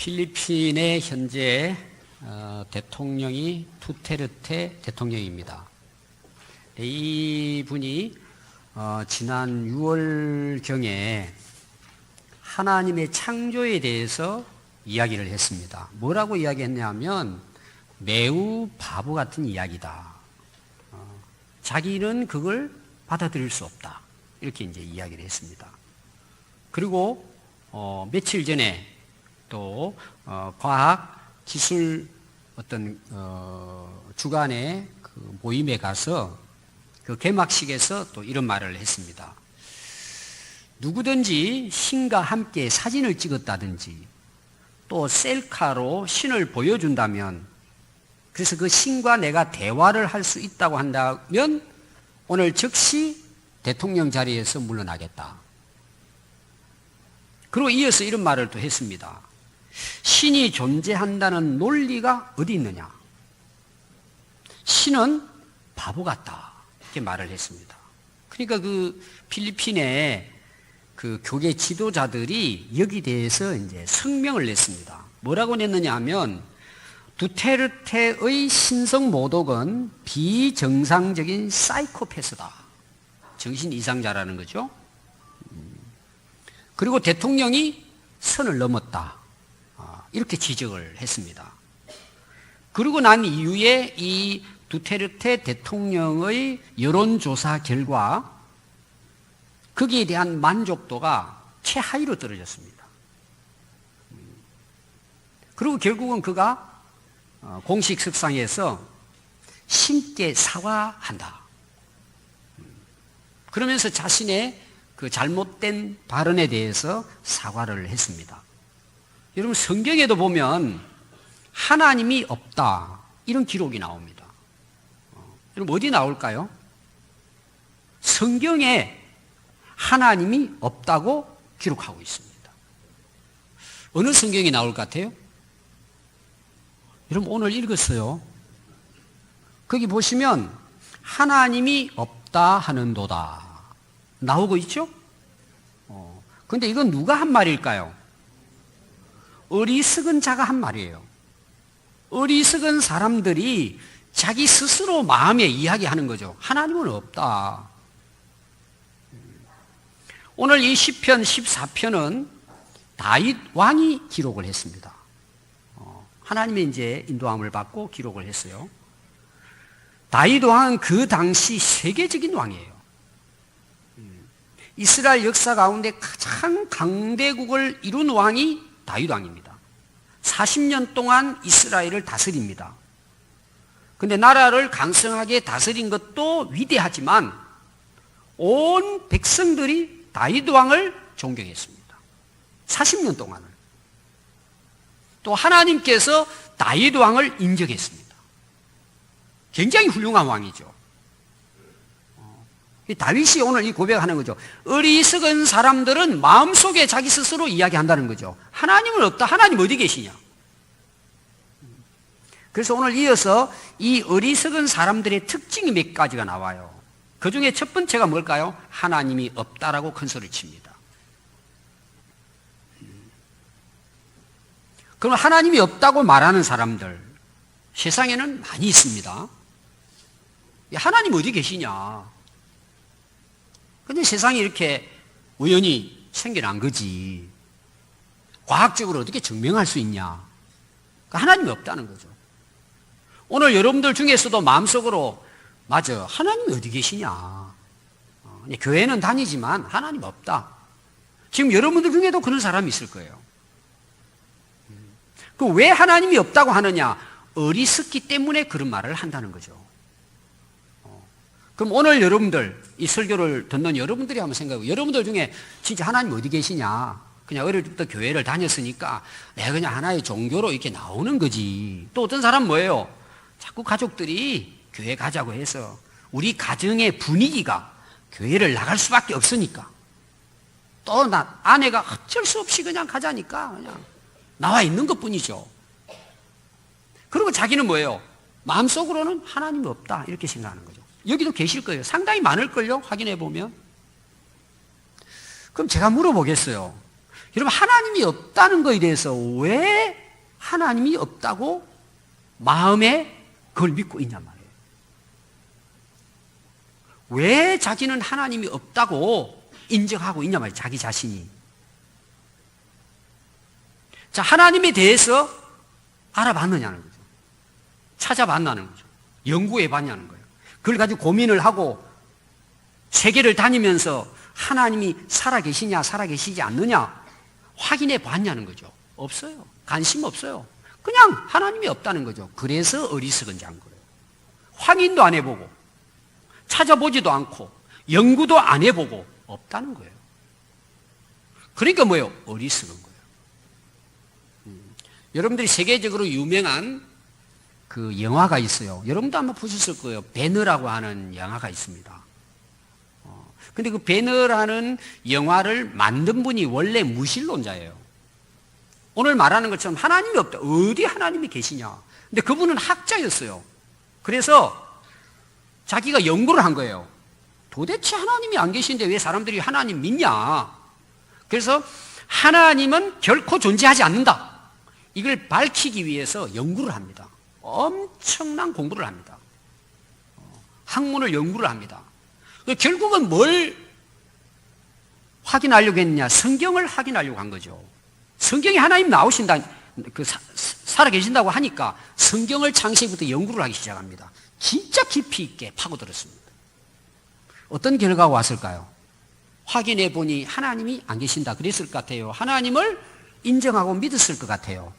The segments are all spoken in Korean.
필리핀의 현재 대통령이 두테르테 대통령입니다. 이분이 지난 6월경에 하나님의 창조에 대해서 이야기를 했습니다. 뭐라고 이야기했냐면 매우 바보 같은 이야기다. 자기는 그걸 받아들일 수 없다. 이렇게 이제 이야기를 했습니다. 그리고 며칠 전에 또 과학 기술 어떤 주간의 그 모임에 가서 그 개막식에서 또 이런 말을 했습니다. 누구든지 신과 함께 사진을 찍었다든지 또 셀카로 신을 보여준다면, 그래서 그 신과 내가 대화를 할 수 있다고 한다면 오늘 즉시 대통령 자리에서 물러나겠다. 그리고 이어서 이런 말을 또 했습니다. 신이 존재한다는 논리가 어디 있느냐? 신은 바보 같다. 이렇게 말을 했습니다. 그러니까 그 필리핀의 그 교계 지도자들이 여기 대해서 이제 성명을 냈습니다. 뭐라고 냈느냐 하면 두테르테의 신성 모독은 비정상적인 사이코패스다. 정신 이상자라는 거죠. 그리고 대통령이 선을 넘었다. 이렇게 지적을 했습니다. 그러고 난 이후에 이 두테르테 대통령의 여론조사 결과 거기에 대한 만족도가 최하위로 떨어졌습니다. 그리고 결국은 그가 공식 석상에서 신께 사과한다. 그러면서 자신의 그 잘못된 발언에 대해서 사과를 했습니다. 여러분, 성경에도 보면 하나님이 없다, 이런 기록이 나옵니다. 여러분, 어디 나올까요? 성경에 하나님이 없다고 기록하고 있습니다. 어느 성경이 나올 것 같아요? 여러분, 오늘 읽었어요. 거기 보시면 하나님이 없다 하는도다 나오고 있죠? 근데 이건 누가 한 말일까요? 어리석은 자가 한 말이에요. 어리석은 사람들이 자기 스스로 마음에 이야기하는 거죠. 하나님은 없다. 오늘 이 시편 14편은 다윗 왕이 기록을 했습니다. 하나님의 이제 인도함을 받고 기록을 했어요. 다윗 왕은 그 당시 세계적인 왕이에요. 이스라엘 역사 가운데 가장 강대국을 이룬 왕이 다윗 왕입니다. 40년 동안 이스라엘을 다스립니다. 근데 나라를 강성하게 다스린 것도 위대하지만 온 백성들이 다윗 왕을 존경했습니다. 40년 동안을. 또 하나님께서 다윗 왕을 인정했습니다. 굉장히 훌륭한 왕이죠. 다윗이 오늘 이 고백하는 거죠. 어리석은 사람들은 마음속에 자기 스스로 이야기한다는 거죠. 하나님은 없다. 하나님 어디 계시냐? 그래서 오늘 이어서 이 어리석은 사람들의 특징이 몇 가지가 나와요. 그 중에 첫 번째가 뭘까요? 하나님이 없다라고 큰 소리를 칩니다. 그럼 하나님이 없다고 말하는 사람들, 세상에는 많이 있습니다. 하나님 어디 계시냐? 근데 세상이 이렇게 우연히 생겨난 거지. 과학적으로 어떻게 증명할 수 있냐? 하나님이 없다는 거죠. 오늘 여러분들 중에서도 마음속으로 맞아, 하나님이 어디 계시냐? 교회는 다니지만 하나님 없다. 지금 여러분들 중에도 그런 사람이 있을 거예요. 그 왜 하나님이 없다고 하느냐? 어리석기 때문에 그런 말을 한다는 거죠. 그럼 오늘 여러분들, 이 설교를 듣는 여러분들이 한번 생각해보고, 여러분들 중에 진짜 하나님 어디 계시냐? 그냥 어릴 때부터 교회를 다녔으니까 내가 그냥 하나의 종교로 이렇게 나오는 거지. 또 어떤 사람은 뭐예요? 자꾸 가족들이 교회 가자고 해서 우리 가정의 분위기가 교회를 나갈 수밖에 없으니까, 또 아내가 어쩔 수 없이 그냥 가자니까 그냥 나와 있는 것 뿐이죠. 그리고 자기는 뭐예요? 마음속으로는 하나님이 없다, 이렇게 생각하는 거죠. 여기도 계실 거예요. 상당히 많을걸요? 확인해 보면. 그럼 제가 물어보겠어요. 여러분, 하나님이 없다는 것에 대해서 왜 하나님이 없다고 마음에 그걸 믿고 있냔 말이에요. 왜 자기는 하나님이 없다고 인정하고 있냔 말이에요. 자기 자신이. 자, 하나님에 대해서 알아봤느냐는 거죠. 찾아봤냐는 거죠. 연구해 봤냐는 거예요. 그걸 가지고 고민을 하고 세계를 다니면서 하나님이 살아계시냐 살아계시지 않느냐 확인해 봤냐는 거죠. 없어요. 관심 없어요. 그냥 하나님이 없다는 거죠. 그래서 어리석은 자인 거예요. 확인도 안 해보고 찾아보지도 않고 연구도 안 해보고 없다는 거예요. 그러니까 뭐예요? 어리석은 거예요. 여러분들이 세계적으로 유명한 그 영화가 있어요. 여러분도 아마 보셨을 거예요. 배너라고 하는 영화가 있습니다. 근데 그 배너라는 영화를 만든 분이 원래 무신론자예요. 오늘 말하는 것처럼 하나님이 없다. 어디 하나님이 계시냐. 근데 그분은 학자였어요. 그래서 자기가 연구를 한 거예요. 도대체 하나님이 안 계신데 왜 사람들이 하나님 믿냐. 그래서 하나님은 결코 존재하지 않는다. 이걸 밝히기 위해서 연구를 합니다. 엄청난 공부를 합니다. 학문을 연구를 합니다. 결국은 뭘 확인하려고 했느냐? 성경을 확인하려고 한 거죠. 성경이 하나님 나오신다, 살아계신다고 하니까 성경을 창세기부터 연구를 하기 시작합니다. 진짜 깊이 있게 파고들었습니다. 어떤 결과가 왔을까요? 확인해 보니 하나님이 안 계신다 그랬을 것 같아요. 하나님을 인정하고 믿었을 것 같아요.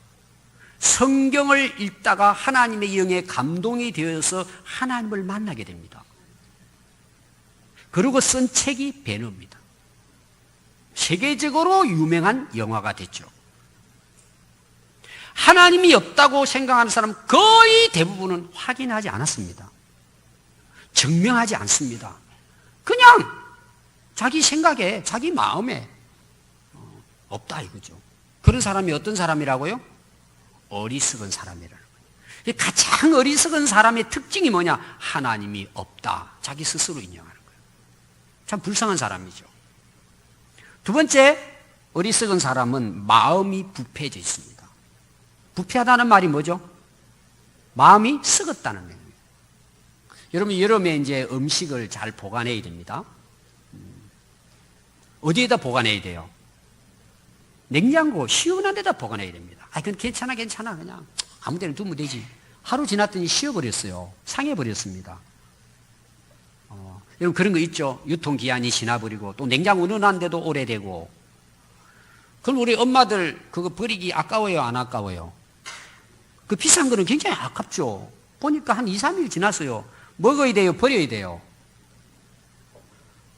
성경을 읽다가 하나님의 영에 감동이 되어서 하나님을 만나게 됩니다. 그리고 쓴 책이 배너입니다. 세계적으로 유명한 영화가 됐죠. 하나님이 없다고 생각하는 사람 거의 대부분은 확인하지 않았습니다. 증명하지 않습니다. 그냥 자기 생각에, 자기 마음에 없다 이거죠. 그런 사람이 어떤 사람이라고요? 어리석은 사람이라는 거예요. 가장 어리석은 사람의 특징이 뭐냐? 하나님이 없다. 자기 스스로 인정하는 거예요. 참 불쌍한 사람이죠. 두 번째, 어리석은 사람은 마음이 부패해져 있습니다. 부패하다는 말이 뭐죠? 마음이 썩었다는 얘기예요. 여러분, 여름에 이제 음식을 잘 보관해야 됩니다. 어디에다 보관해야 돼요? 냉장고, 시원한 데다 보관해야 됩니다. 그건 괜찮아. 그냥 아무 데나 두면 되지. 하루 지났더니 쉬어버렸어요. 상해버렸습니다. 여러분, 그런 거 있죠? 유통기한이 지나버리고, 또 냉장고 넣어놨는데도 오래되고. 그럼 우리 엄마들 그거 버리기 아까워요? 안 아까워요? 그 비싼 거는 굉장히 아깝죠? 보니까 한 2, 3일 지났어요. 먹어야 돼요? 버려야 돼요?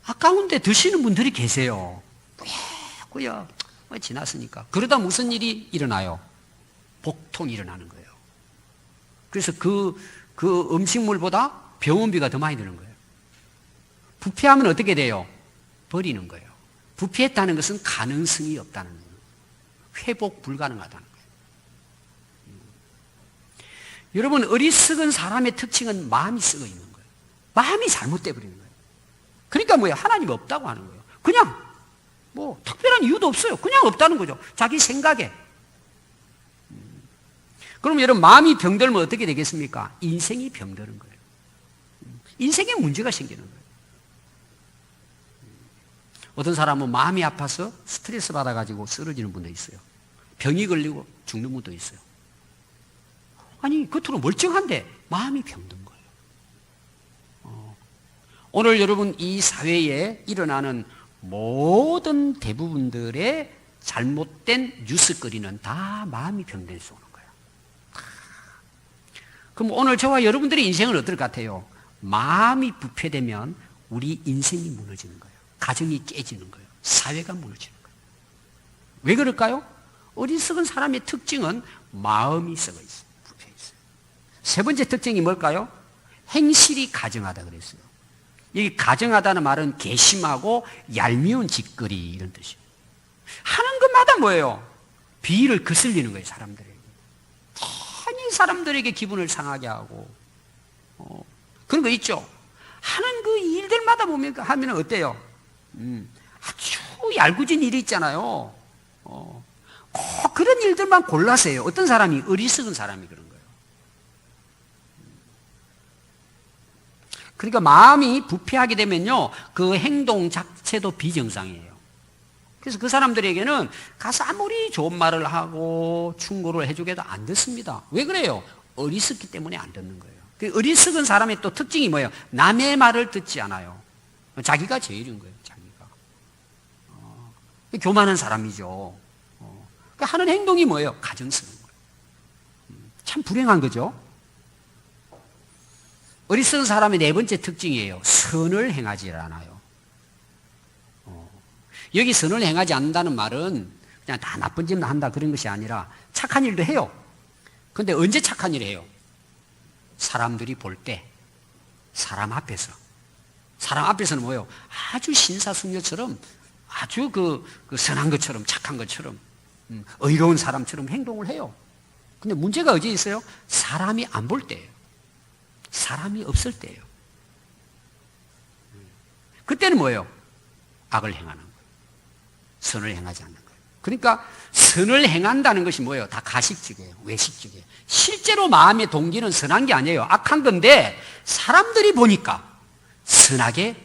아까운데 드시는 분들이 계세요. 왜고요? 지났으니까. 그러다 무슨 일이 일어나요? 복통이 일어나는 거예요. 그래서 그 음식물보다 병원비가 더 많이 드는 거예요. 부패하면 어떻게 돼요? 버리는 거예요. 부패했다는 것은 가능성이 없다는 거예요. 회복 불가능하다는 거예요. 여러분, 어리석은 사람의 특징은 마음이 썩어 있는 거예요. 마음이 잘못돼 버리는 거예요. 그러니까 뭐예요? 하나님이 없다고 하는 거예요. 그냥 뭐 특별한 이유도 없어요. 그냥 없다는 거죠. 자기 생각에. 그럼 여러분, 마음이 병들면 어떻게 되겠습니까? 인생이 병드는 거예요. 인생에 문제가 생기는 거예요. 어떤 사람은 마음이 아파서 스트레스 받아가지고 쓰러지는 분도 있어요. 병이 걸리고 죽는 분도 있어요. 아니, 겉으로 멀쩡한데 마음이 병든 거예요. 오늘 여러분, 이 사회에 일어나는 모든 대부분들의 잘못된 뉴스거리는 다 마음이 병돼서 오는 거예요. 그럼 오늘 저와 여러분들의 인생은 어떨 것 같아요? 마음이 부패되면 우리 인생이 무너지는 거예요. 가정이 깨지는 거예요. 사회가 무너지는 거예요. 왜 그럴까요? 어리석은 사람의 특징은 마음이 썩어 있어요. 부패 있어요. 세 번째 특징이 뭘까요? 행실이 가증하다 그랬어요. 이 가증하다는 말은 괘씸하고 얄미운 짓거리 이런 뜻이에요. 하는 것마다 뭐예요? 비위를 거슬리는 거예요, 사람들에게. 괜히 사람들에게 기분을 상하게 하고. 그런 거 있죠? 하는 그 일들마다 보면 하면 어때요? 아주 얄궂은 일이 있잖아요. 그런 일들만 골라서 해요. 어떤 사람이? 어리석은 사람이 그런 거예요. 그러니까 마음이 부패하게 되면요, 그 행동 자체도 비정상이에요. 그래서 그 사람들에게는 가서 아무리 좋은 말을 하고 충고를 해주게도 안 듣습니다. 왜 그래요? 어리석기 때문에 안 듣는 거예요. 그 어리석은 사람의 또 특징이 뭐예요? 남의 말을 듣지 않아요. 자기가 제일인 거예요, 자기가. 교만한 사람이죠. 그러니까 하는 행동이 뭐예요? 가증 쓰는 거예요. 참 불행한 거죠. 어리석은 사람의 네 번째 특징이에요. 선을 행하지 않아요. 여기 선을 행하지 않는다는 말은 그냥 다 나쁜 짓만 한다 그런 것이 아니라 착한 일도 해요. 그런데 언제 착한 일을 해요? 사람들이 볼 때, 사람 앞에서. 사람 앞에서는 뭐예요? 아주 신사숙녀처럼, 아주 그 선한 것처럼, 착한 것처럼, 의로운 사람처럼 행동을 해요. 근데 문제가 어디에 있어요? 사람이 안 볼 때예요. 사람이 없을 때예요. 그때는 뭐예요? 악을 행하는 거예요. 선을 행하지 않는 거예요. 그러니까 선을 행한다는 것이 뭐예요? 다 가식적이에요. 외식적이에요. 실제로 마음의 동기는 선한 게 아니에요. 악한 건데 사람들이 보니까 선하게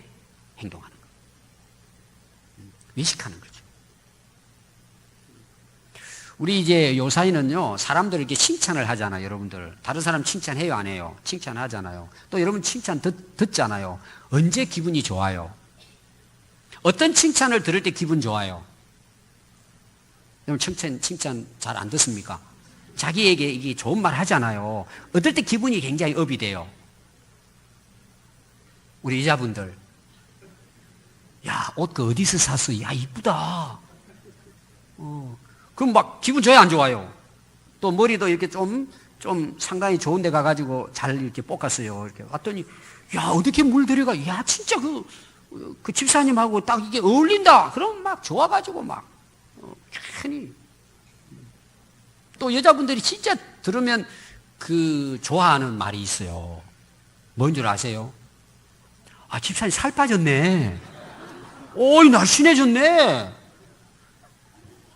행동하는 거예요. 외식하는 거죠. 우리 이제 요사이는요, 사람들 이렇게 칭찬을 하잖아요, 여러분들. 다른 사람 칭찬해요, 안 해요? 칭찬하잖아요. 또 여러분 칭찬 듣잖아요. 언제 기분이 좋아요? 어떤 칭찬을 들을 때 기분 좋아요? 여러분 칭찬 잘 안 듣습니까? 자기에게 이게 좋은 말 하잖아요. 어떨 때 기분이 굉장히 업이 돼요? 우리 여자분들. 야, 옷 그 어디서 샀어? 야, 이쁘다. 그럼 막 기분 좋아요, 안 좋아요? 또 머리도 이렇게 좀 상당히 좋은 데 가가지고 잘 이렇게 볶았어요. 이렇게 왔더니, 야, 어떻게 물 들여가? 야, 진짜 그 집사님하고 딱 이게 어울린다. 그럼 막 좋아가지고 막, 괜히. 또 여자분들이 진짜 들으면 좋아하는 말이 있어요. 뭔 줄 아세요? 아, 집사님 살 빠졌네. 오이, 날씬해졌네.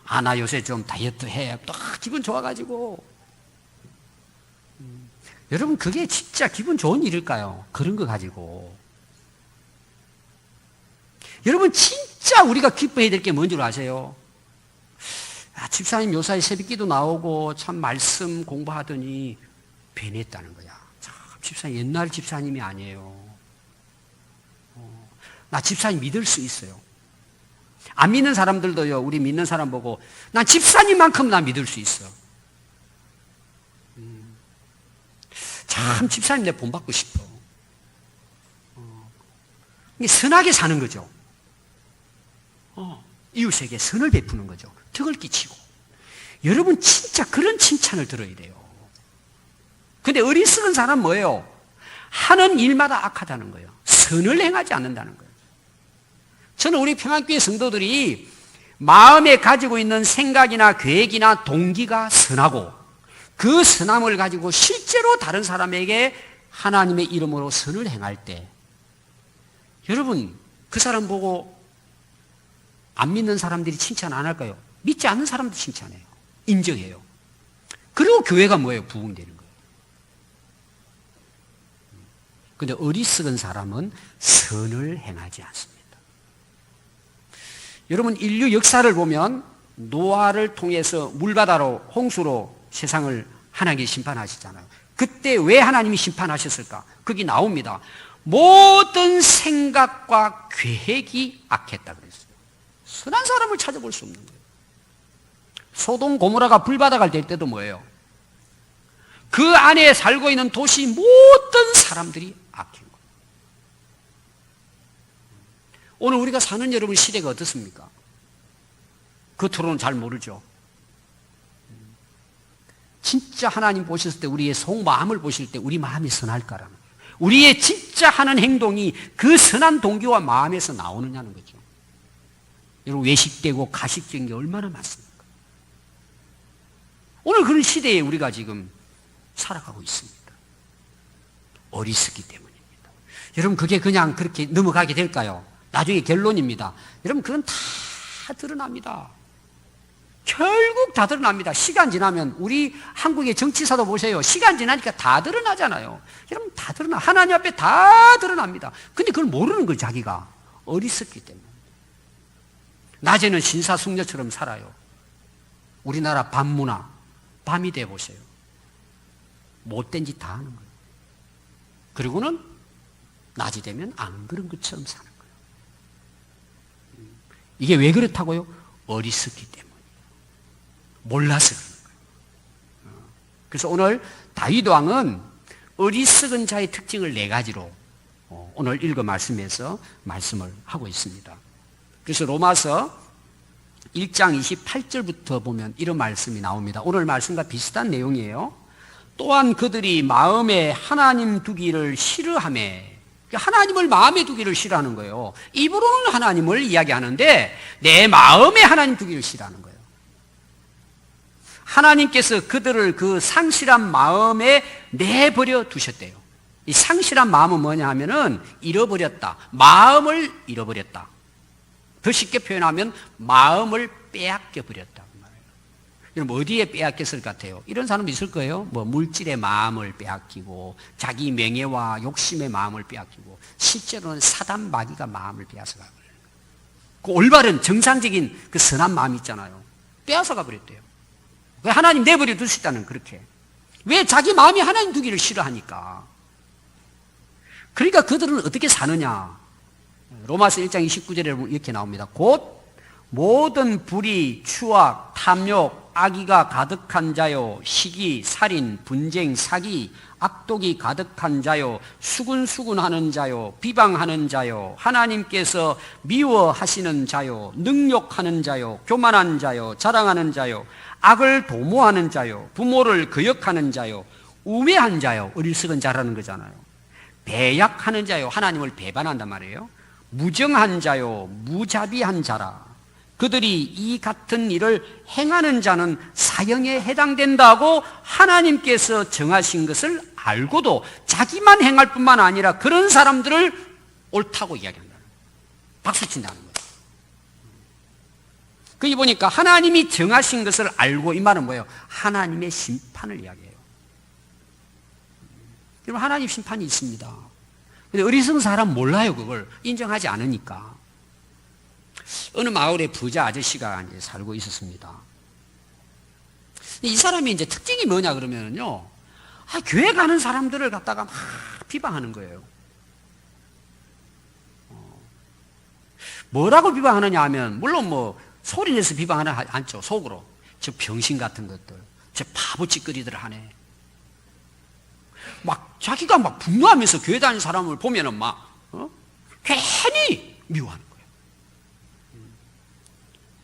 아, 나 요새 좀 다이어트 해. 또 기분 좋아가지고. 여러분, 그게 진짜 기분 좋은 일일까요? 그런 거 가지고. 여러분, 진짜 우리가 기뻐해야 될 게 뭔 줄 아세요? 아, 집사님 요사이 새벽기도 나오고 참 말씀 공부하더니 변했다는 거야. 참, 집사님 옛날 집사님이 아니에요. 나 집사님 믿을 수 있어요. 안 믿는 사람들도요, 우리 믿는 사람 보고, 난 집사님만큼 나 믿을 수 있어. 참, 집사님 내 본받고 싶어. 이게 선하게 사는 거죠. 이웃에게 선을 베푸는 거죠. 덕을 끼치고. 여러분, 진짜 그런 칭찬을 들어야 돼요. 근데 어리석은 사람은 뭐예요? 하는 일마다 악하다는 거예요. 선을 행하지 않는다는 거예요. 저는 우리 평안교회 성도들이 마음에 가지고 있는 생각이나 계획이나 동기가 선하고 그 선함을 가지고 실제로 다른 사람에게 하나님의 이름으로 선을 행할 때 여러분 그 사람 보고 안 믿는 사람들이 칭찬 안 할까요? 믿지 않는 사람도 칭찬해요. 인정해요. 그리고 교회가 뭐예요? 부흥되는 거예요. 그런데 어리석은 사람은 선을 행하지 않습니다. 여러분 인류 역사를 보면 노아를 통해서 물바다로 홍수로 세상을 하나님이 심판하시잖아요. 그때 왜 하나님이 심판하셨을까? 거기 나옵니다. 모든 생각과 계획이 악했다 그랬어요. 선한 사람을 찾아볼 수 없는 거예요. 소돔 고모라가 불바다가 될 때도 뭐예요? 그 안에 살고 있는 도시 모든 사람들이 악한 거예요. 오늘 우리가 사는 여러분 시대가 어떻습니까? 겉으로는 잘 모르죠. 진짜 하나님 보셨을 때 우리의 속마음을 보실 때 우리 마음이 선할까라는 거예요. 우리의 진짜 하는 행동이 그 선한 동기와 마음에서 나오느냐는 거죠. 여러분 외식되고 가식적인 게 얼마나 많습니까? 오늘 그런 시대에 우리가 지금 살아가고 있습니다. 어리석기 때문입니다. 여러분 그게 그냥 그렇게 넘어가게 될까요? 나중에 결론입니다. 여러분 그건 다 드러납니다. 결국 다 드러납니다. 시간 지나면 우리 한국의 정치사도 보세요. 시간 지나니까 다 드러나잖아요. 여러분 다 드러나. 하나님 앞에 다 드러납니다. 근데 그걸 모르는 걸 자기가 어리석기 때문에. 낮에는 신사숙녀처럼 살아요. 우리나라 밤문화 밤이 돼 보세요. 못된 짓 다 하는 거예요. 그리고는 낮이 되면 안 그런 것처럼 사는 거예요. 이게 왜 그렇다고요? 어리석기 때문에. 몰라서 그런 거예요. 그래서 오늘 다윗 왕은 어리석은 자의 특징을 4가지로 오늘 읽어 말씀에서 말씀을 하고 있습니다. 그래서 로마서 1장 28절부터 보면 이런 말씀이 나옵니다. 오늘 말씀과 비슷한 내용이에요. 또한 그들이 마음에 하나님 두기를 싫어하매, 하나님을 마음에 두기를 싫어하는 거예요. 입으로는 하나님을 이야기하는데 내 마음에 하나님 두기를 싫어하는 거예요. 하나님께서 그들을 그 상실한 마음에 내버려 두셨대요. 이 상실한 마음은 뭐냐 하면은 잃어버렸다. 마음을 잃어버렸다. 더 쉽게 표현하면 마음을 빼앗겨 버렸다. 여러분 어디에 빼앗겼을 것 같아요? 이런 사람 있을 거예요. 뭐 물질의 마음을 빼앗기고 자기 명예와 욕심의 마음을 빼앗기고 실제로는 사단 마귀가 마음을 빼앗아가 버려요. 그 올바른 정상적인 그 선한 마음 있잖아요. 빼앗아가 버렸대요. 왜 하나님 내버려 둘 수 있다는 그렇게. 왜 자기 마음이 하나님 두기를 싫어하니까. 그러니까 그들은 어떻게 사느냐. 로마서 1장 29절에 이렇게 나옵니다. 곧 모든 불의, 추악, 탐욕, 악의가 가득한 자요, 시기, 살인, 분쟁, 사기, 악독이 가득한 자요, 수군수군하는 자요, 비방하는 자요, 하나님께서 미워하시는 자요, 능욕하는 자요, 교만한 자요, 자랑하는 자요, 악을 도모하는 자요, 부모를 거역하는 자요, 우매한 자요, 어리석은 자라는 거잖아요. 배약하는 자요, 하나님을 배반한단 말이에요. 무정한 자요, 무자비한 자라. 그들이 이 같은 일을 행하는 자는 사형에 해당된다고 하나님께서 정하신 것을 알고도 자기만 행할 뿐만 아니라 그런 사람들을 옳다고 이야기한다. 박수 친다는 거예요. 거기 보니까 하나님이 정하신 것을 알고, 이 말은 뭐예요? 하나님의 심판을 이야기해요. 여러분 하나님 심판이 있습니다. 근데 어리석은 사람 몰라요. 그걸 인정하지 않으니까. 어느 마을에 부자 아저씨가 이제 살고 있었습니다. 이 사람이 이제 특징이 뭐냐 그러면요, 교회 가는 사람들을 갖다가 막 비방하는 거예요. 뭐라고 비방하느냐 하면, 물론 뭐 소리 내서 비방하는 않죠. 속으로 저 병신 같은 것들, 저 바보 짓거리들 하네. 막 자기가 막 분노하면서 교회 다니는 사람을 보면은 막 괜히 미워하는 거예요.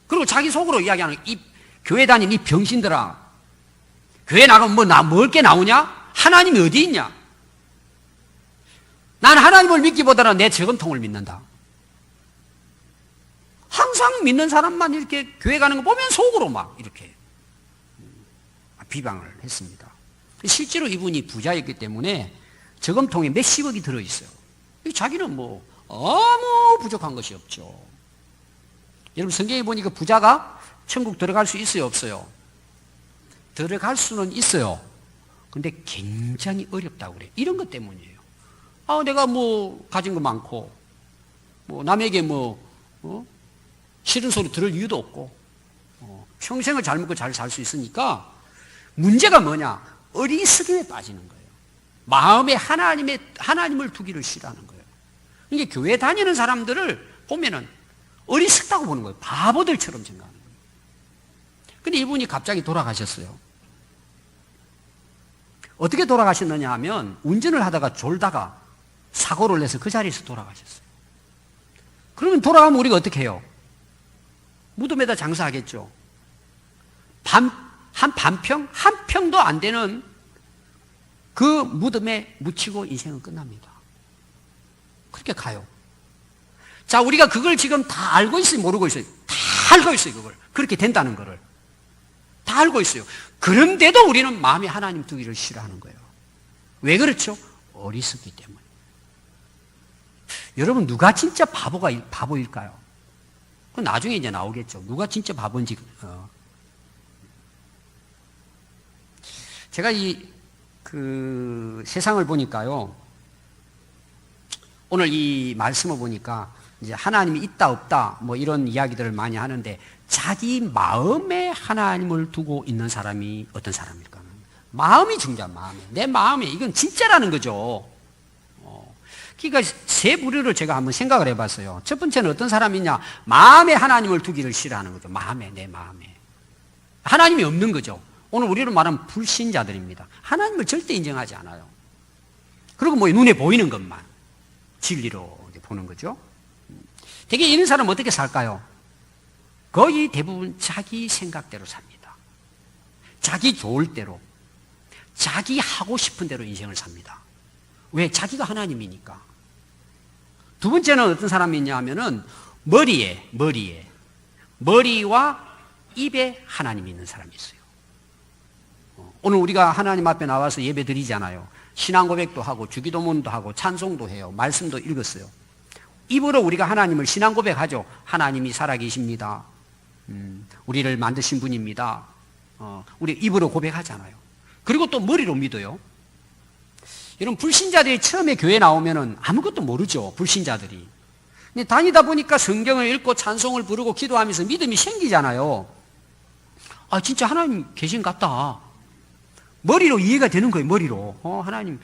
그리고 자기 속으로 이야기하는, 이 교회 다니는 이 병신들아, 교회 나가면 뭐 먹을 게 나오냐? 하나님이 어디 있냐? 난 하나님을 믿기보다는 내 저금통을 믿는다. 항상 믿는 사람만 이렇게 교회 가는 거 보면 속으로 막 이렇게 비방을 했습니다. 실제로 이분이 부자였기 때문에 저금통에 몇십억이 들어있어요. 자기는 뭐 아무 부족한 것이 없죠. 여러분 성경에 보니까 부자가 천국 들어갈 수 있어요, 없어요? 들어갈 수는 있어요. 근데 굉장히 어렵다고 그래요. 이런 것 때문이에요. 내가 뭐 가진 거 많고, 뭐 남에게 싫은 소리 들을 이유도 없고, 평생을 잘 먹고 잘 살 수 있으니까, 문제가 뭐냐? 어리석음에 빠지는 거예요. 마음에 하나님을 두기를 싫어하는 거예요. 이게 교회 다니는 사람들을 보면은 어리석다고 보는 거예요. 바보들처럼 생각하는 거예요. 근데 이분이 갑자기 돌아가셨어요. 어떻게 돌아가셨느냐 하면, 운전을 하다가 졸다가 사고를 내서 그 자리에서 돌아가셨어요. 그러면 돌아가면 우리가 어떻게 해요? 무덤에다 장사하겠죠. 한 반평? 한 평도 안 되는 그 무덤에 묻히고 인생은 끝납니다. 그렇게 가요. 자, 우리가 그걸 지금 다 알고 있어요? 모르고 있어요? 다 알고 있어요, 그걸. 그렇게 된다는 거를. 다 알고 있어요. 그런데도 우리는 마음에 하나님 두기를 싫어하는 거예요. 왜 그렇죠? 어리석기 때문에. 여러분, 누가 진짜 바보일까요? 그건 나중에 이제 나오겠죠. 누가 진짜 바보인지. 제가 세상을 보니까요, 오늘 이 말씀을 보니까 이제 하나님이 있다 없다 뭐 이런 이야기들을 많이 하는데, 자기 마음에 하나님을 두고 있는 사람이 어떤 사람일까? 마음이 중요한 마음에, 내 마음에, 이건 진짜라는 거죠. 그러니까 세 부류를 제가 한번 생각을 해봤어요. 첫 번째는 어떤 사람이냐? 마음에 하나님을 두기를 싫어하는 거죠. 마음에, 내 마음에. 하나님이 없는 거죠. 오늘 우리로 말하면 불신자들입니다. 하나님을 절대 인정하지 않아요. 그리고 뭐 눈에 보이는 것만 진리로 보는 거죠. 되게 이런 사람은 어떻게 살까요? 거의 대부분 자기 생각대로 삽니다. 자기 좋을 대로, 자기 하고 싶은 대로 인생을 삽니다. 왜? 자기가 하나님이니까. 두 번째는 어떤 사람이 있냐 하면은 머리와 입에 하나님이 있는 사람이 있어요. 오늘 우리가 하나님 앞에 나와서 예배 드리잖아요. 신앙 고백도 하고 주기도문도 하고 찬송도 해요. 말씀도 읽었어요. 입으로 우리가 하나님을 신앙 고백하죠. 하나님이 살아계십니다. 우리를 만드신 분입니다. 우리 입으로 고백하잖아요. 그리고 또 머리로 믿어요. 이런 불신자들이 처음에 교회 나오면은 아무것도 모르죠. 불신자들이. 근데 다니다 보니까 성경을 읽고 찬송을 부르고 기도하면서 믿음이 생기잖아요. 아, 진짜 하나님 계신 것 같다. 머리로 이해가 되는 거예요. 머리로. 하나님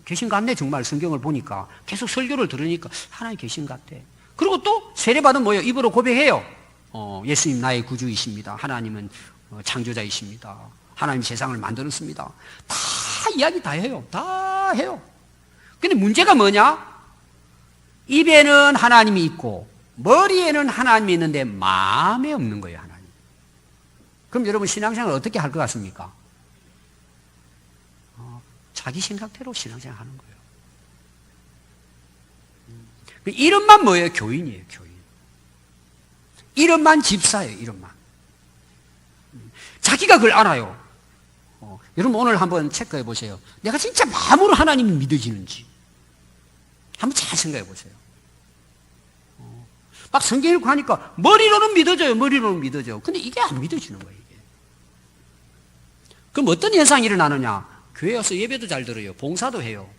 계신 것 같네. 정말 성경을 보니까. 계속 설교를 들으니까 하나님 계신 것 같아. 그리고 또 세례받은 뭐예요? 입으로 고백해요. 예수님 나의 구주이십니다. 하나님은 창조자이십니다. 하나님 세상을 만들었습니다. 다 이야기 다 해요. 다 해요. 근데 문제가 뭐냐? 입에는 하나님이 있고 머리에는 하나님이 있는데 마음에 없는 거예요. 하나님. 그럼 여러분 신앙생활을 어떻게 할 것 같습니까? 자기 생각대로 신앙생활 하는 거예요. 이름만 뭐예요? 교인이에요. 교인. 이름만 집사예요. 이름만. 자기가 그걸 알아요. 여러분 오늘 한번 체크해 보세요. 내가 진짜 마음으로 하나님을 믿어지는지 한번 잘 생각해 보세요. 막 성경 읽고 하니까 머리로는 믿어져요. 머리로는 믿어져요. 근데 이게 안 믿어지는 거예요. 이게. 그럼 어떤 현상이 일어나느냐? 교회 와서 예배도 잘 들어요. 봉사도 해요.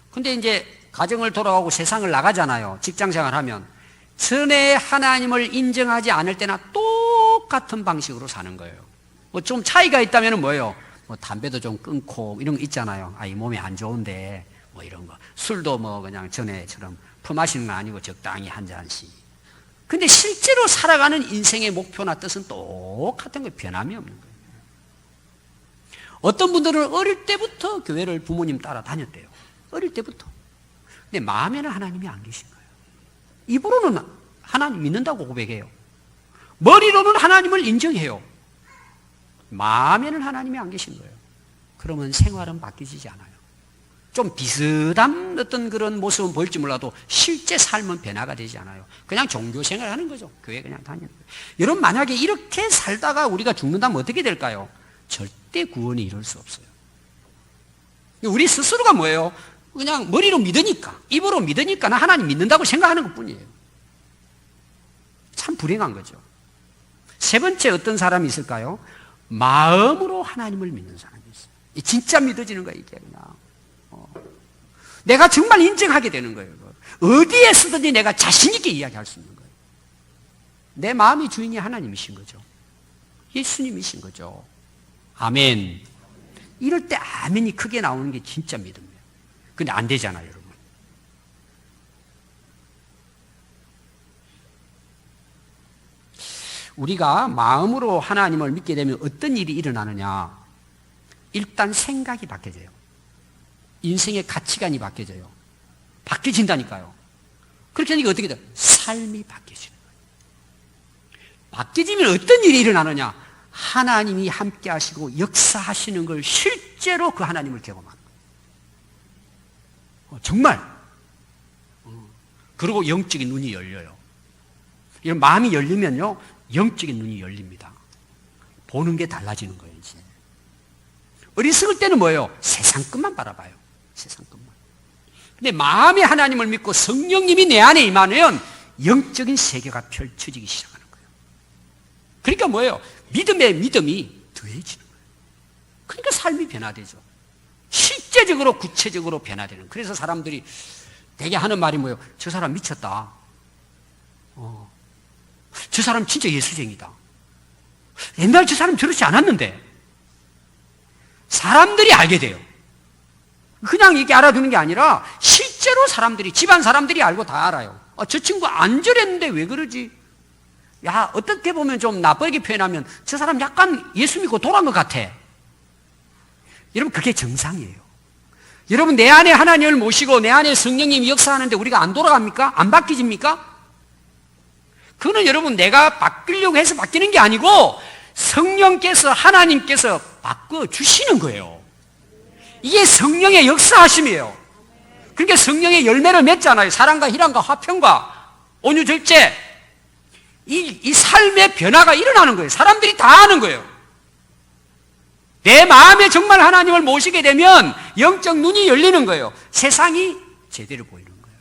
근데 이제 가정을 돌아가고 세상을 나가잖아요. 직장생활 하면 전에 하나님을 인정하지 않을 때나 똑같은 방식으로 사는 거예요. 뭐 좀 차이가 있다면 뭐예요? 뭐 담배도 좀 끊고 이런 거 있잖아요. 이 몸에 안 좋은데 뭐 이런 거. 술도 뭐 그냥 전에처럼 퍼마시는 건 아니고 적당히 한 잔씩. 근데 실제로 살아가는 인생의 목표나 뜻은 똑같은 거예요. 변함이 없는 거예요. 어떤 분들은 어릴 때부터 교회를 부모님 따라 다녔대요. 어릴 때부터. 근데 마음에는 하나님이 안 계신 거예요. 입으로는 하나님 믿는다고 고백해요. 머리로는 하나님을 인정해요. 마음에는 하나님이 안 계신 거예요. 그러면 생활은 바뀌지 않아요. 좀 비슷한 어떤 그런 모습은 보일지 몰라도 실제 삶은 변화가 되지 않아요. 그냥 종교 생활을 하는 거죠. 교회 그냥 다니는 거예요. 여러분 만약에 이렇게 살다가 우리가 죽는다면 어떻게 될까요? 절대 구원이 이룰 수 없어요. 우리 스스로가 뭐예요? 그냥 머리로 믿으니까, 입으로 믿으니까 나 하나님 믿는다고 생각하는 것 뿐이에요. 참 불행한 거죠. 세 번째 어떤 사람이 있을까요? 마음으로 하나님을 믿는 사람이 있어요. 진짜 믿어지는 거예요, 이게 그냥. 내가 정말 인정하게 되는 거예요. 어디에 쓰든지 내가 자신있게 이야기할 수 있는 거예요. 내 마음의 주인이 하나님이신 거죠. 예수님이신 거죠. 아멘. 이럴 때 아멘이 크게 나오는 게 진짜 믿음이에요. 근데 안 되잖아요, 여러분. 우리가 마음으로 하나님을 믿게 되면 어떤 일이 일어나느냐? 일단 생각이 바뀌어져요. 인생의 가치관이 바뀌어져요. 바뀌어진다니까요. 그렇게 하니까 어떻게 돼요? 삶이 바뀌어지는 거예요. 바뀌어지면 어떤 일이 일어나느냐? 하나님이 함께 하시고 역사하시는 걸 실제로 그 하나님을 경험합니다. 정말. 그리고 영적인 눈이 열려요. 이런 마음이 열리면요, 영적인 눈이 열립니다. 보는 게 달라지는 거예요, 이제. 어리석을 때는 뭐예요? 세상 것만 바라봐요. 세상 것만. 근데 마음에 하나님을 믿고 성령님이 내 안에 임하면 영적인 세계가 펼쳐지기 시작하는 거예요. 그러니까 뭐예요? 믿음에 믿음이 더해지는 거예요. 그러니까 삶이 변화되죠. 실제적으로 구체적으로 변화되는. 그래서 사람들이 되게 하는 말이 뭐예요? 저 사람 미쳤다. 저 사람 진짜 예수쟁이다. 옛날 저 사람 저렇지 않았는데. 사람들이 알게 돼요. 그냥 이게 알아두는 게 아니라 실제로 사람들이, 집안 사람들이 알고 다 알아요. 저 친구 안 저랬는데 왜 그러지? 야, 어떻게 보면 좀 나쁘게 표현하면 저 사람 약간 예수 믿고 돌아온 것 같아. 여러분, 그게 정상이에요. 여러분, 내 안에 하나님을 모시고 내 안에 성령님이 역사하는데 우리가 안 돌아갑니까? 안 바뀌집니까? 그거는 여러분, 내가 바뀌려고 해서 바뀌는 게 아니고 성령께서, 하나님께서 바꿔주시는 거예요. 이게 성령의 역사하심이에요. 그러니까 성령의 열매를 맺잖아요. 사랑과 희락과 화평과 온유 절제. 이 삶의 변화가 일어나는 거예요. 사람들이 다 아는 거예요. 내 마음에 정말 하나님을 모시게 되면 영적 눈이 열리는 거예요. 세상이 제대로 보이는 거예요.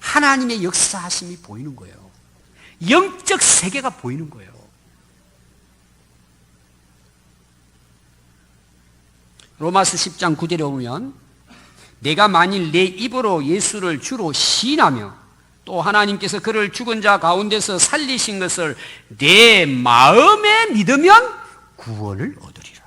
하나님의 역사하심이 보이는 거예요. 영적 세계가 보이는 거예요. 로마서 10장 9절에 보면 내가 만일 내 입으로 예수를 주로 시인하며 또 하나님께서 그를 죽은 자 가운데서 살리신 것을 내 마음에 믿으면 구원을 얻으리라.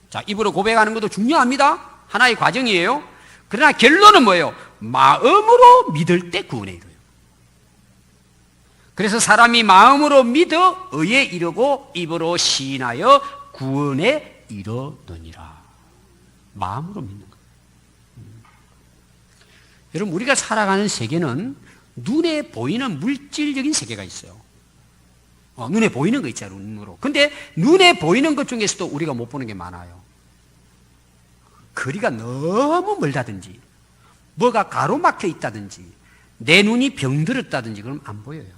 자, 입으로 고백하는 것도 중요합니다. 하나의 과정이에요. 그러나 결론은 뭐예요? 마음으로 믿을 때 구원에 이르요. 그래서 사람이 마음으로 믿어 의에 이르고 입으로 시인하여 구원에 이르느니라. 마음으로 믿는 거예요. 여러분, 우리가 살아가는 세계는 눈에 보이는 물질적인 세계가 있어요. 눈에 보이는 거 있잖아요, 눈으로. 근데 눈에 보이는 것 중에서도 우리가 못 보는 게 많아요. 거리가 너무 멀다든지, 뭐가 가로막혀 있다든지, 내 눈이 병들었다든지, 그럼 안 보여요.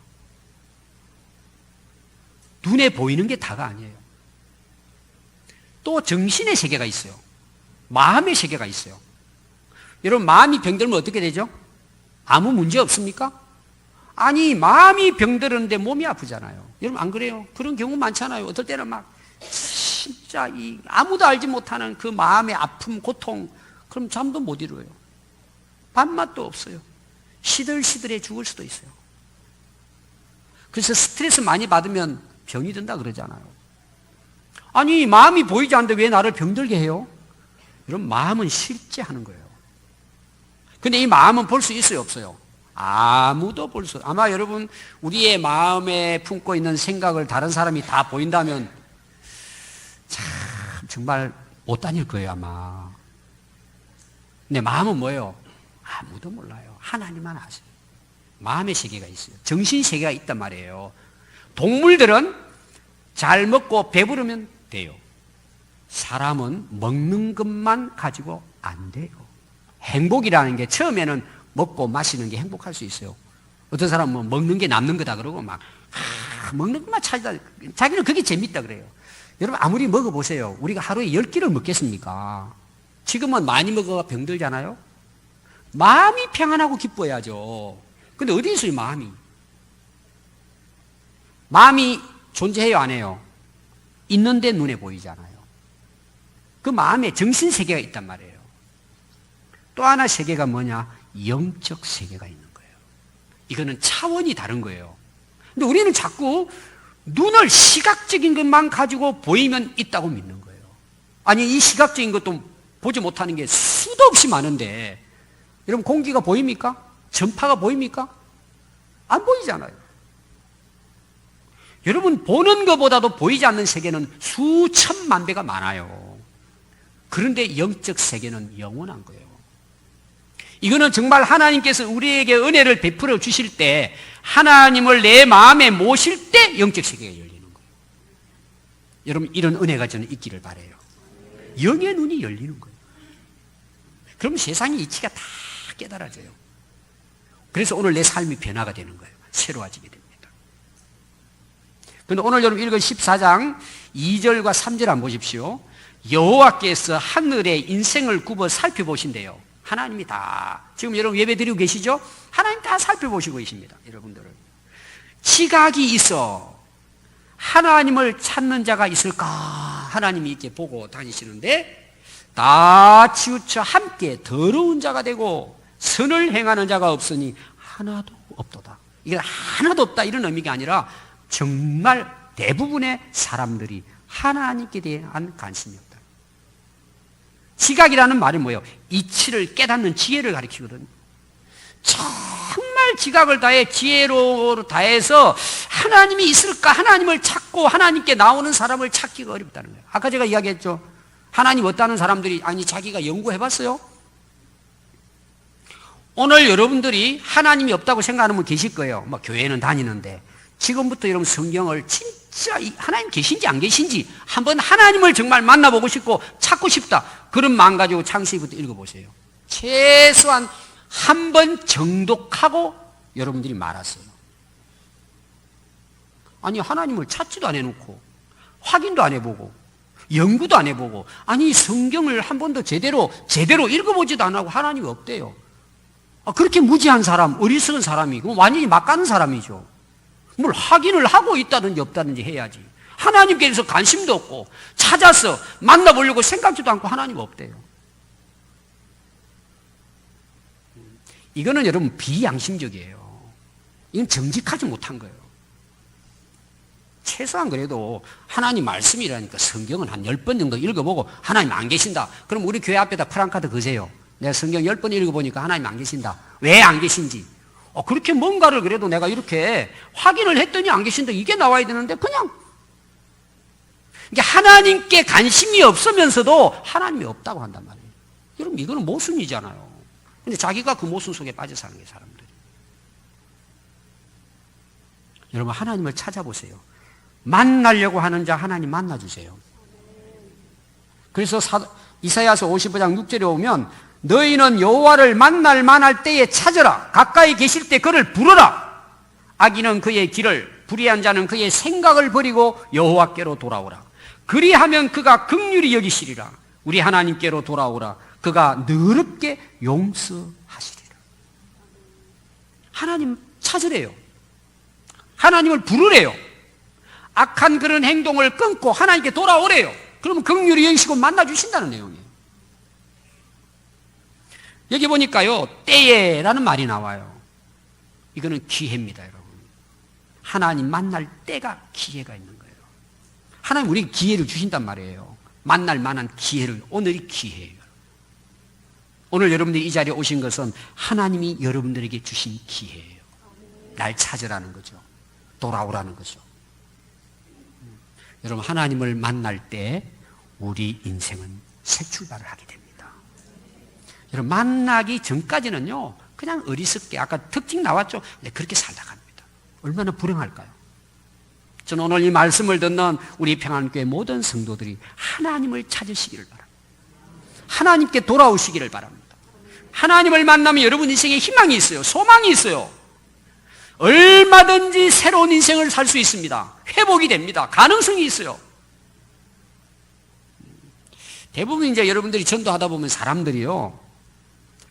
눈에 보이는 게 다가 아니에요. 또 정신의 세계가 있어요. 마음의 세계가 있어요. 여러분, 마음이 병들면 어떻게 되죠? 아무 문제 없습니까? 아니, 마음이 병들었는데 몸이 아프잖아요. 여러분, 안 그래요? 그런 경우 많잖아요. 어떨 때는 막 진짜 아무도 알지 못하는 그 마음의 아픔, 고통, 그럼 잠도 못 이루어요. 밥맛도 없어요. 시들시들해 죽을 수도 있어요. 그래서 스트레스 많이 받으면 병이 든다 그러잖아요. 아니, 마음이 보이지 않는데 왜 나를 병들게 해요? 여러분, 마음은 실제 하는 거예요. 근데 이 마음은 볼 수 있어요, 없어요? 아무도 볼 수, 아마 여러분, 우리의 마음에 품고 있는 생각을 다른 사람이 다 보인다면 참, 정말 못 다닐 거예요, 아마. 근데 마음은 뭐예요? 아무도 몰라요. 하나님만 아세요. 마음의 세계가 있어요. 정신 세계가 있단 말이에요. 동물들은 잘 먹고 배부르면 돼요. 사람은 먹는 것만 가지고 안 돼요. 행복이라는 게 처음에는 먹고 마시는 게 행복할 수 있어요. 어떤 사람은 먹는 게 남는 거다 그러고 막 먹는 것만 찾다. 자기는 그게 재밌다 그래요. 여러분, 아무리 먹어보세요. 우리가 하루에 10끼를 먹겠습니까? 지금은 많이 먹어가 병들잖아요. 마음이 평안하고 기뻐야죠. 근데 어디 있어요, 마음이? 마음이 존재해요, 안 해요? 있는데 눈에 보이잖아요. 그 마음에 정신세계가 있단 말이에요. 또 하나 세계가 뭐냐? 영적 세계가 있는 거예요. 이거는 차원이 다른 거예요. 근데 우리는 자꾸 눈을 시각적인 것만 가지고 보이면 있다고 믿는 거예요. 아니, 이 시각적인 것도 보지 못하는 게 수도 없이 많은데, 여러분, 공기가 보입니까? 전파가 보입니까? 안 보이잖아요. 여러분, 보는 것보다도 보이지 않는 세계는 수천만 배가 많아요. 그런데 영적 세계는 영원한 거예요. 이거는 정말 하나님께서 우리에게 은혜를 베풀어 주실 때, 하나님을 내 마음에 모실 때 영적 세계가 열리는 거예요. 여러분, 이런 은혜가 저는 있기를 바라요. 영의 눈이 열리는 거예요. 그럼 세상의 이치가 다 깨달아져요. 그래서 오늘 내 삶이 변화가 되는 거예요. 새로워지게 됩니다. 그런데 오늘 여러분 읽은 14장 2절과 3절 한번 보십시오. 여호와께서 하늘의 인생을 굽어 살펴보신대요. 하나님이 다, 지금 여러분 예배 드리고 계시죠? 하나님 다 살펴보시고 계십니다. 여러분들을. 지각이 있어 하나님을 찾는 자가 있을까 하나님이 이렇게 보고 다니시는데 다 치우쳐 함께 더러운 자가 되고 선을 행하는 자가 없으니 하나도 없도다. 이게 하나도 없다 이런 의미가 아니라 정말 대부분의 사람들이 하나님께 대한 관심이 없다. 지각이라는 말이 뭐예요? 이치를 깨닫는 지혜를 가리키거든요. 정말 지각을 다해 지혜로 다해서 하나님이 있을까 하나님을 찾고 하나님께 나오는 사람을 찾기가 어렵다는 거예요. 아까 제가 이야기했죠. 하나님 없다는 사람들이 아니 자기가 연구해봤어요? 오늘 여러분들이 하나님이 없다고 생각하는 분 계실 거예요. 뭐 교회는 다니는데 지금부터 여러분 성경을 진짜 하나님 계신지 안 계신지 한번 하나님을 정말 만나보고 싶고 찾고 싶다. 그런 마음 가지고 창세기부터 읽어보세요. 최소한 한 번 정독하고 여러분들이 말았어요. 아니 하나님을 찾지도 안 해놓고 확인도 안 해보고 연구도 안 해보고 아니 성경을 한 번도 제대로 읽어보지도 안 하고 하나님이 없대요. 그렇게 무지한 사람, 어리석은 사람이 그럼 완전히 막 가는 사람이죠. 뭘 확인을 하고 있다든지 없다든지 해야지. 하나님께서 관심도 없고 찾아서 만나보려고 생각지도 않고 하나님 없대요. 이거는 여러분 비양심적이에요. 이건 정직하지 못한 거예요. 최소한 그래도 하나님 말씀이라니까 성경은 한 10번 정도 읽어보고 하나님 안 계신다. 그럼 우리 교회 앞에다 프랑카드 거세요. 내가 성경 10번 읽어보니까 하나님 안 계신다. 왜 안 계신지. 그렇게 뭔가를 그래도 내가 이렇게 확인을 했더니 안 계신다. 이게 나와야 되는데 그냥 이게 하나님께 관심이 없으면서도 하나님이 없다고 한단 말이에요. 여러분 이거는 모순이잖아요. 근데 자기가 그 모순 속에 빠져 사는 게 사람들이. 여러분 하나님을 찾아보세요. 만나려고 하는 자 하나님 만나주세요. 그래서 이사야서 55장 6절에 오면 너희는 여호와를 만날 만할 때에 찾으라. 가까이 계실 때 그를 부르라. 악인은 그의 길을 불의한 자는 그의 생각을 버리고 여호와께로 돌아오라. 그리하면 그가 긍휼히 여기시리라. 우리 하나님께로 돌아오라. 그가 너럽게 용서하시리라. 하나님 찾으래요. 하나님을 부르래요. 악한 그런 행동을 끊고 하나님께 돌아오래요. 그러면 긍휼히 여기시고 만나주신다는 내용이에요. 여기 보니까요, 때에라는 말이 나와요. 이거는 기회입니다, 여러분. 하나님 만날 때가 기회가 있는 거예요. 하나님 우리에게 기회를 주신단 말이에요. 만날 만한 기회를, 오늘이 기회예요. 오늘 여러분들이 이 자리에 오신 것은 하나님이 여러분들에게 주신 기회예요. 날 찾으라는 거죠. 돌아오라는 거죠. 여러분 하나님을 만날 때 우리 인생은 새 출발을 하게 됩니다. 여러분 만나기 전까지는요 그냥 어리석게 아까 특징 나왔죠. 네, 그렇게 살다 갑니다. 얼마나 불행할까요? 저는 오늘 이 말씀을 듣는 우리 평안교회 모든 성도들이 하나님을 찾으시기를 바랍니다. 하나님께 돌아오시기를 바랍니다. 하나님을 만나면 여러분 인생에 희망이 있어요. 소망이 있어요. 얼마든지 새로운 인생을 살 수 있습니다. 회복이 됩니다. 가능성이 있어요. 대부분 이제 여러분들이 전도하다 보면 사람들이요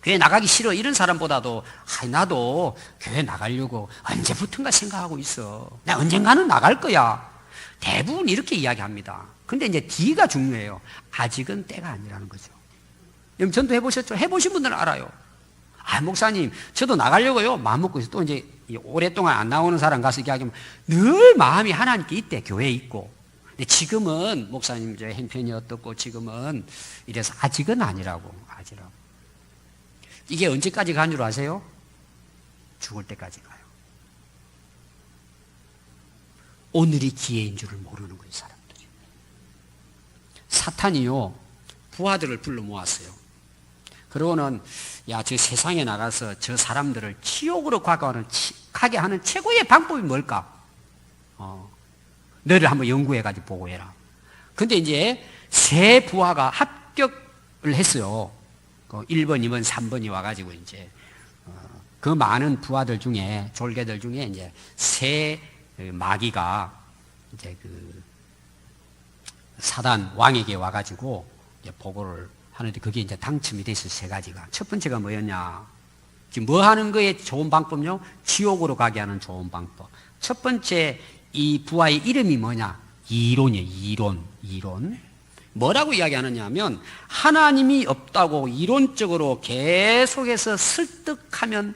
교회 나가기 싫어 이런 사람보다도 나도 교회 나가려고 언제부턴가 생각하고 있어. 나 언젠가는 나갈 거야. 대부분 이렇게 이야기합니다. 근데 이제 D가 중요해요. 아직은 때가 아니라는 거죠. 여러분 전도 해보셨죠? 해보신 분들은 알아요. 목사님 저도 나가려고요 마음 먹고 있어요. 또 이제 오랫동안 안 나오는 사람 가서 이야기하면 늘 마음이 하나님께 있대. 교회에 있고. 근데 지금은 목사님 저 행편이 어떻고 지금은 이래서 아직은 아니라고. 아직이라고. 이게 언제까지 가는 줄 아세요? 죽을 때까지 가요. 오늘이 기회인 줄을 모르는 거예요, 사람들이. 사탄이요, 부하들을 불러 모았어요. 그러고는, 야, 저 세상에 나가서 저 사람들을 지옥으로 가게 하는 최고의 방법이 뭘까? 너를 한번 연구해가지고 보고해라. 근데 이제 세 부하가 합격을 했어요. 1번, 2번, 3번이 와가지고 이제 그 많은 부하들 중에 졸개들 중에 이제 세 마귀가 이제 그 사단 왕에게 와가지고 이제 보고를 하는데 그게 이제 당첨이 됐어요. 세 가지가. 첫 번째가 뭐였냐? 지금 뭐 하는 거에 좋은 방법요? 지옥으로 가게 하는 좋은 방법. 첫 번째 이 부하의 이름이 뭐냐? 이론이에요. 이론. 뭐라고 이야기하느냐 하면 하나님이 없다고 이론적으로 계속해서 설득하면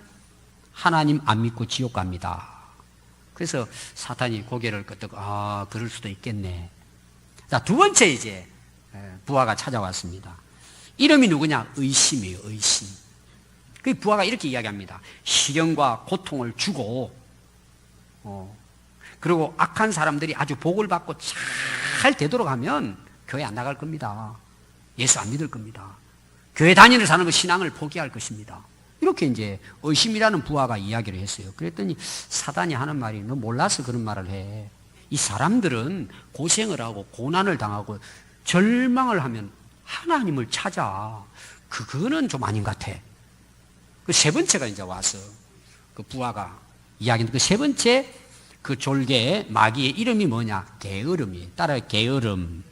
하나님 안 믿고 지옥 갑니다. 그래서 사탄이 고개를 끄덕, 그럴 수도 있겠네. 자, 두 번째 이제 부하가 찾아왔습니다. 이름이 누구냐? 의심이에요, 의심. 그 부하가 이렇게 이야기합니다. 시련과 고통을 주고, 그리고 악한 사람들이 아주 복을 받고 잘 되도록 하면 교회 안 나갈 겁니다. 예수 안 믿을 겁니다. 교회 다니는 사람은 신앙을 포기할 것입니다. 이렇게 이제 의심이라는 부하가 이야기를 했어요. 그랬더니 사단이 하는 말이, 너 몰라서 그런 말을 해. 이 사람들은 고생을 하고 고난을 당하고 절망을 하면 하나님을 찾아. 그거는 좀 아닌 것 같아. 그 세 번째가 이제 와서 그 부하가 이야기하는 그 세 번째 그 졸개의 마귀의 이름이 뭐냐? 게으름이에요. 따라서 게으름.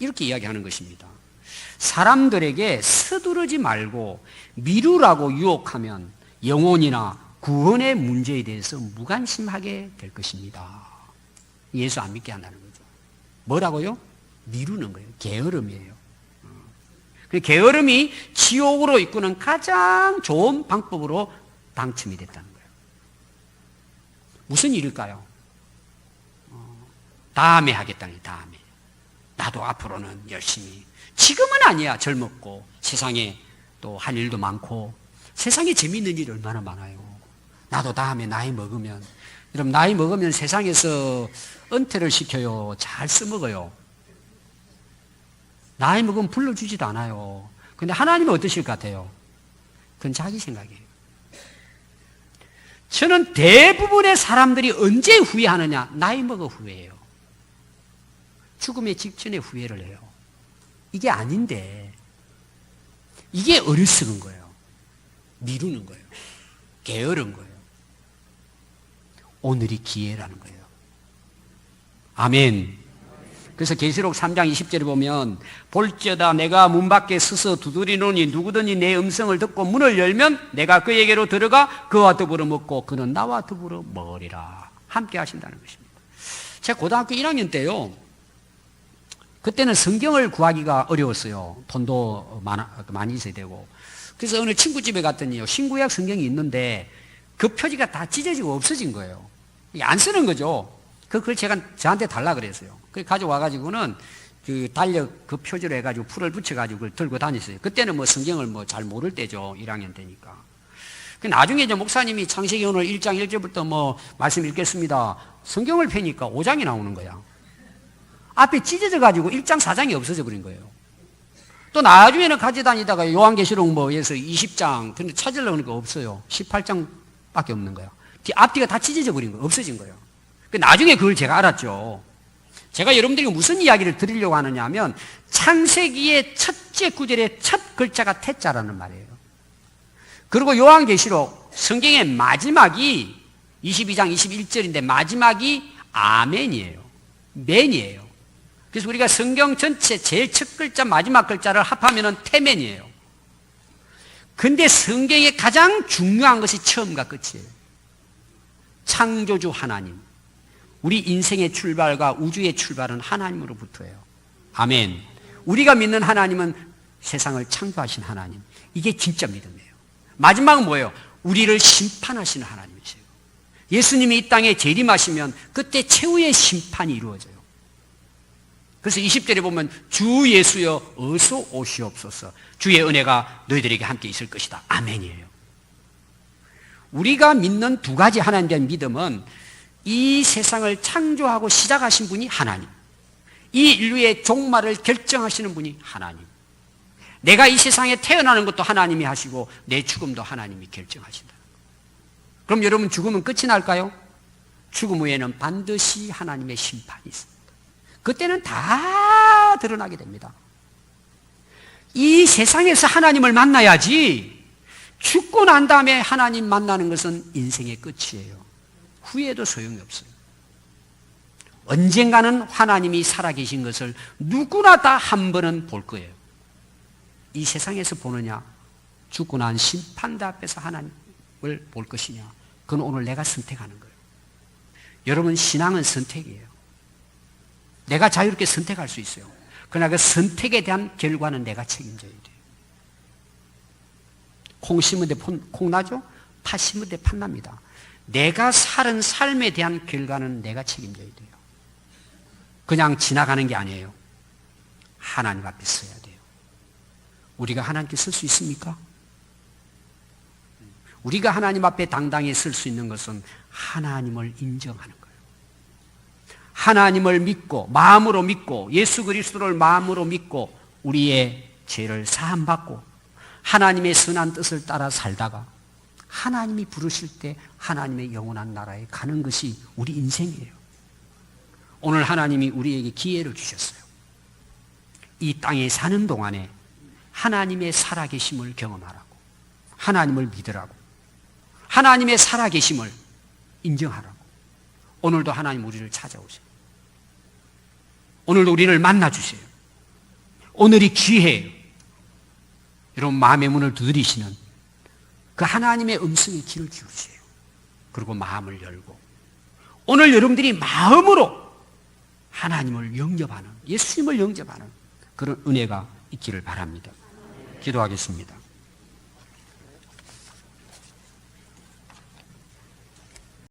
이렇게 이야기하는 것입니다. 사람들에게 서두르지 말고 미루라고 유혹하면 영혼이나 구원의 문제에 대해서 무관심하게 될 것입니다. 예수 안 믿게 한다는 거죠. 뭐라고요? 미루는 거예요. 게으름이에요. 게으름이 지옥으로 이끄는 가장 좋은 방법으로 당첨이 됐다는 거예요. 무슨 일일까요? 다음에 하겠다니, 다음에. 나도 앞으로는 열심히. 지금은 아니야. 젊었고 세상에 또 할 일도 많고 세상에 재미있는 일이 얼마나 많아요. 나도 다음에 나이 먹으면, 여러분 나이 먹으면 세상에서 은퇴를 시켜요? 잘 써먹어요? 나이 먹으면 불러주지도 않아요. 근데 하나님은 어떠실 것 같아요? 그건 자기 생각이에요. 저는 대부분의 사람들이 언제 후회하느냐? 나이 먹어 후회해요. 죽음의 직전에 후회를 해요. 이게 아닌데, 이게 어리석은 거예요. 미루는 거예요. 게으른 거예요. 오늘이 기회라는 거예요. 아멘. 그래서 계시록 3장 20절에 보면 볼지어다 내가 문 밖에 서서 두드리노니 누구든지 내 음성을 듣고 문을 열면 내가 그에게로 들어가 그와 더불어 먹고 그는 나와 더불어 먹으리라. 함께 하신다는 것입니다. 제가 고등학교 1학년 때요, 그때는 성경을 구하기가 어려웠어요. 돈도 많이 있어야 되고. 그래서 어느 친구 집에 갔더니요, 신구약 성경이 있는데 그 표지가 다 찢어지고 없어진 거예요. 안 쓰는 거죠. 그걸 제가 저한테 달라 그랬어요. 그래서 가져와가지고는 그 달력 그 표지로 해가지고 풀을 붙여가지고 그걸 들고 다녔어요. 그때는 뭐 성경을 뭐 잘 모를 때죠. 1학년 때니까. 나중에 이제 목사님이 창세기 오늘 1장 1절부터 뭐 말씀 읽겠습니다. 성경을 펴니까 5장이 나오는 거야. 앞에 찢어져가지고 1장 4장이 없어져 버린 거예요. 또 나중에는 가져다니다가 요한계시록 뭐에서 20장, 근데 찾으려고 하니까 없어요. 18장밖에 없는 거예요. 앞뒤가 다 찢어져 버린 거예요. 없어진 거예요. 나중에 그걸 제가 알았죠. 제가 여러분들에게 무슨 이야기를 드리려고 하느냐 하면 창세기의 첫째 구절의 첫 글자가 태자라는 말이에요. 그리고 요한계시록 성경의 마지막이 22장 21절인데 마지막이 아멘이에요. 맨이에요. 그래서 우리가 성경 전체 제일 첫 글자 마지막 글자를 합하면 테멘이에요. 근데 성경의 가장 중요한 것이 처음과 끝이에요. 창조주 하나님. 우리 인생의 출발과 우주의 출발은 하나님으로부터예요. 아멘. 우리가 믿는 하나님은 세상을 창조하신 하나님. 이게 진짜 믿음이에요. 마지막은 뭐예요? 우리를 심판하시는 하나님이세요. 예수님이 이 땅에 재림하시면 그때 최후의 심판이 이루어져요. 그래서 20절에 보면 주 예수여 어서 오시옵소서. 주의 은혜가 너희들에게 함께 있을 것이다. 아멘이에요. 우리가 믿는 두 가지 하나님에 대한 믿음은 이 세상을 창조하고 시작하신 분이 하나님, 이 인류의 종말을 결정하시는 분이 하나님, 내가 이 세상에 태어나는 것도 하나님이 하시고 내 죽음도 하나님이 결정하신다. 그럼 여러분 죽으면 끝이 날까요? 죽음 후에는 반드시 하나님의 심판이 있습니다. 그때는 다 드러나게 됩니다. 이 세상에서 하나님을 만나야지 죽고 난 다음에 하나님 만나는 것은 인생의 끝이에요. 후회도 소용이 없어요. 언젠가는 하나님이 살아계신 것을 누구나 다 한 번은 볼 거예요. 이 세상에서 보느냐, 죽고 난 심판대 앞에서 하나님을 볼 것이냐, 그건 오늘 내가 선택하는 거예요. 여러분, 신앙은 선택이에요. 내가 자유롭게 선택할 수 있어요. 그러나 그 선택에 대한 결과는 내가 책임져야 돼요. 콩 심은 데 콩 나죠? 팥 심은 데 팥 납니다. 내가 사는 삶에 대한 결과는 내가 책임져야 돼요. 그냥 지나가는 게 아니에요. 하나님 앞에 서야 돼요. 우리가 하나님께 설 수 있습니까? 우리가 하나님 앞에 당당히 설 수 있는 것은 하나님을 인정하는 거예요. 하나님을 믿고, 마음으로 믿고, 예수 그리스도를 마음으로 믿고 우리의 죄를 사함받고 하나님의 선한 뜻을 따라 살다가 하나님이 부르실 때 하나님의 영원한 나라에 가는 것이 우리 인생이에요. 오늘 하나님이 우리에게 기회를 주셨어요. 이 땅에 사는 동안에 하나님의 살아계심을 경험하라고, 하나님을 믿으라고, 하나님의 살아계심을 인정하라고. 오늘도 하나님 우리를 찾아오세요. 오늘도 우리를 만나주세요. 오늘이 기회예요. 여러분 마음의 문을 두드리시는 그 하나님의 음성에 귀를 기울이세요. 그리고 마음을 열고 오늘 여러분들이 마음으로 하나님을 영접하는, 예수님을 영접하는 그런 은혜가 있기를 바랍니다. 기도하겠습니다.